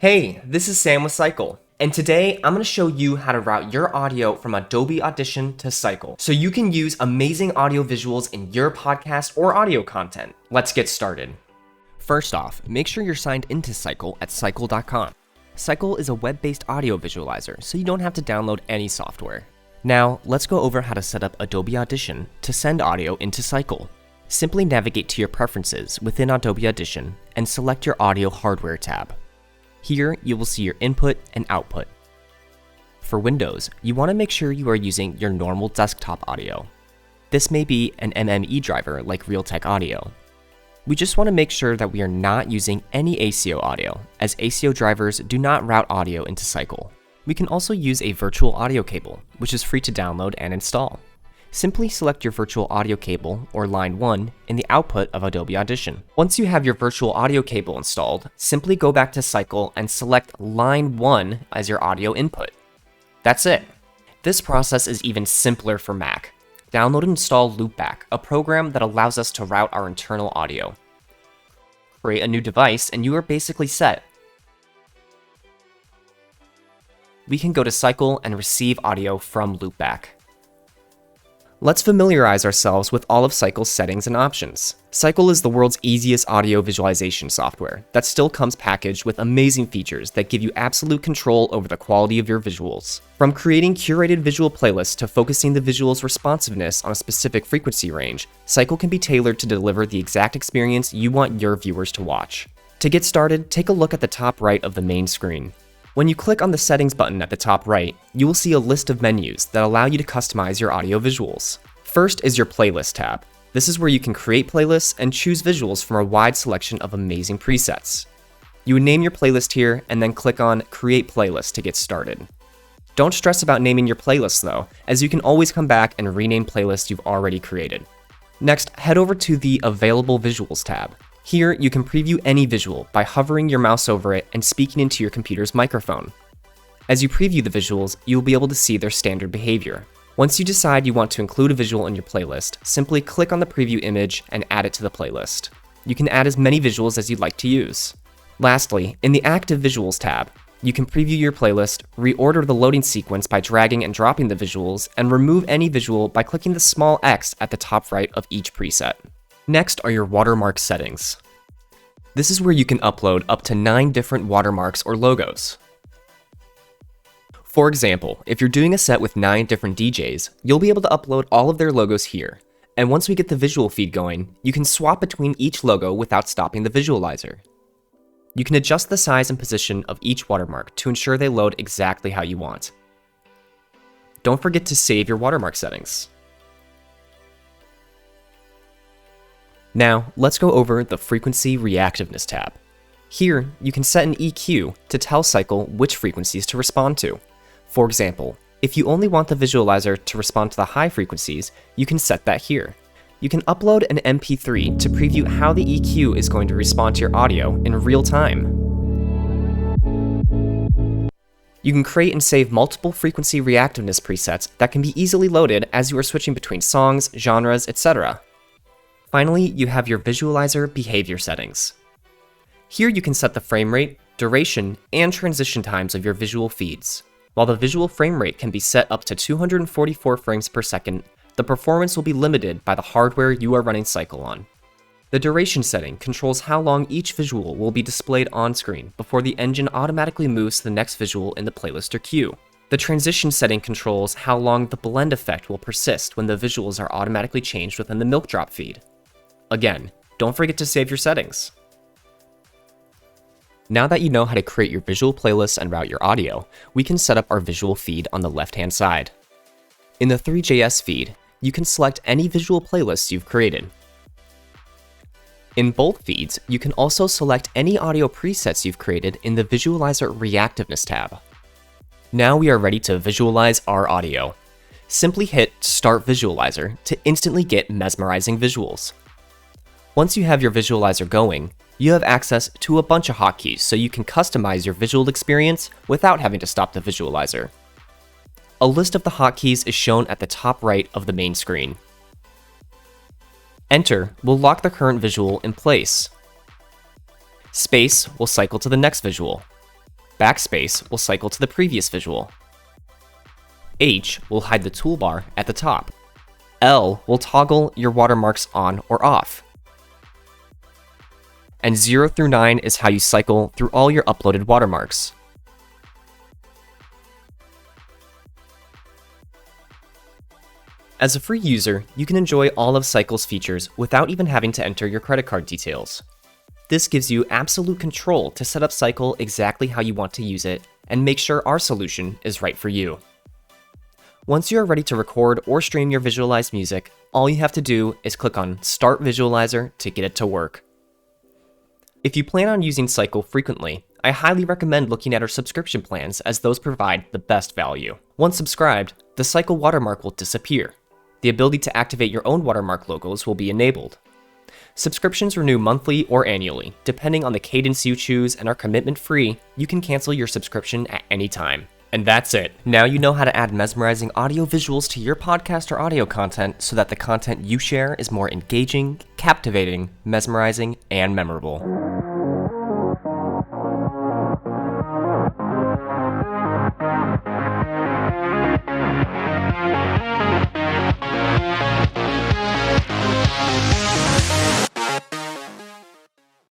Hey, this is Sam with SYQEL, and today I'm going to show you how to route your audio from Adobe Audition to SYQEL so you can use amazing audio visuals in your podcast or audio content. Let's get started. First off, make sure you're signed into SYQEL at SYQEL.com. SYQEL is a web-based audio visualizer, so you don't have to download any software. Now, let's go over how to set up Adobe Audition to send audio into SYQEL. Simply navigate to your preferences within Adobe Audition and select your audio hardware tab. Here, you will see your input and output. For Windows, you want to make sure you are using your normal desktop audio. This may be an MME driver like Realtek Audio. We just want to make sure that we are not using any ACO audio, as ACO drivers do not route audio into SYQEL. We can also use a virtual audio cable, which is free to download and install. Simply select your virtual audio cable, or line 1, in the output of Adobe Audition. Once you have your virtual audio cable installed, simply go back to SYQEL and select line 1 as your audio input. That's it. This process is even simpler for Mac. Download and install Loopback, a program that allows us to route our internal audio. Create a new device and you are basically set. We can go to SYQEL and receive audio from Loopback. Let's familiarize ourselves with all of SYQEL's settings and options. SYQEL is the world's easiest audio visualization software that still comes packaged with amazing features that give you absolute control over the quality of your visuals. From creating curated visual playlists to focusing the visual's responsiveness on a specific frequency range, SYQEL can be tailored to deliver the exact experience you want your viewers to watch. To get started, take a look at the top right of the main screen. When you click on the settings button at the top right, you will see a list of menus that allow you to customize your audio visuals. First is your playlist tab. This is where you can create playlists and choose visuals from a wide selection of amazing presets. You would name your playlist here and then click on Create Playlist to get started. Don't stress about naming your playlist though, as you can always come back and rename playlists you've already created. Next, head over to the Available Visuals tab. Here, you can preview any visual by hovering your mouse over it and speaking into your computer's microphone. As you preview the visuals, you'll be able to see their standard behavior. Once you decide you want to include a visual in your playlist, simply click on the preview image and add it to the playlist. You can add as many visuals as you'd like to use. Lastly, in the Active Visuals tab, you can preview your playlist, reorder the loading sequence by dragging and dropping the visuals, and remove any visual by clicking the small X at the top right of each preset. Next are your watermark settings. This is where you can upload up to 9 different watermarks or logos. For example, if you're doing a set with 9 different DJs, you'll be able to upload all of their logos here. And once we get the visual feed going, you can swap between each logo without stopping the visualizer. You can adjust the size and position of each watermark to ensure they load exactly how you want. Don't forget to save your watermark settings. Now, let's go over the Frequency Reactiveness tab. Here, you can set an EQ to tell SYQEL which frequencies to respond to. For example, if you only want the visualizer to respond to the high frequencies, you can set that here. You can upload an MP3 to preview how the EQ is going to respond to your audio in real time. You can create and save multiple frequency reactiveness presets that can be easily loaded as you are switching between songs, genres, etc. Finally, you have your visualizer behavior settings. Here you can set the frame rate, duration, and transition times of your visual feeds. While the visual frame rate can be set up to 244 frames per second, the performance will be limited by the hardware you are running SYQEL on. The duration setting controls how long each visual will be displayed on screen before the engine automatically moves to the next visual in the playlist or queue. The transition setting controls how long the blend effect will persist when the visuals are automatically changed within the milk drop feed. Again, don't forget to save your settings. Now that you know how to create your visual playlists and route your audio, we can set up our visual feed on the left-hand side. In the 3JS feed, you can select any visual playlists you've created. In both feeds, you can also select any audio presets you've created in the Visualizer Reactiveness tab. Now we are ready to visualize our audio. Simply hit Start Visualizer to instantly get mesmerizing visuals. Once you have your visualizer going, you have access to a bunch of hotkeys so you can customize your visual experience without having to stop the visualizer. A list of the hotkeys is shown at the top right of the main screen. Enter will lock the current visual in place. Space will cycle to the next visual. Backspace will cycle to the previous visual. H will hide the toolbar at the top. L will toggle your watermarks on or off. And 0 through 9 is how you cycle through all your uploaded watermarks. As a free user, you can enjoy all of SYQEL's features without even having to enter your credit card details. This gives you absolute control to set up SYQEL exactly how you want to use it and make sure our solution is right for you. Once you are ready to record or stream your visualized music, all you have to do is click on Start Visualizer to get it to work. If you plan on using SYQEL frequently, I highly recommend looking at our subscription plans as those provide the best value. Once subscribed, the SYQEL watermark will disappear. The ability to activate your own watermark logos will be enabled. Subscriptions renew monthly or annually, depending on the cadence you choose, and are commitment-free. You can cancel your subscription at any time. And that's it. Now you know how to add mesmerizing audio visuals to your podcast or audio content so that the content you share is more engaging, captivating, mesmerizing, and memorable.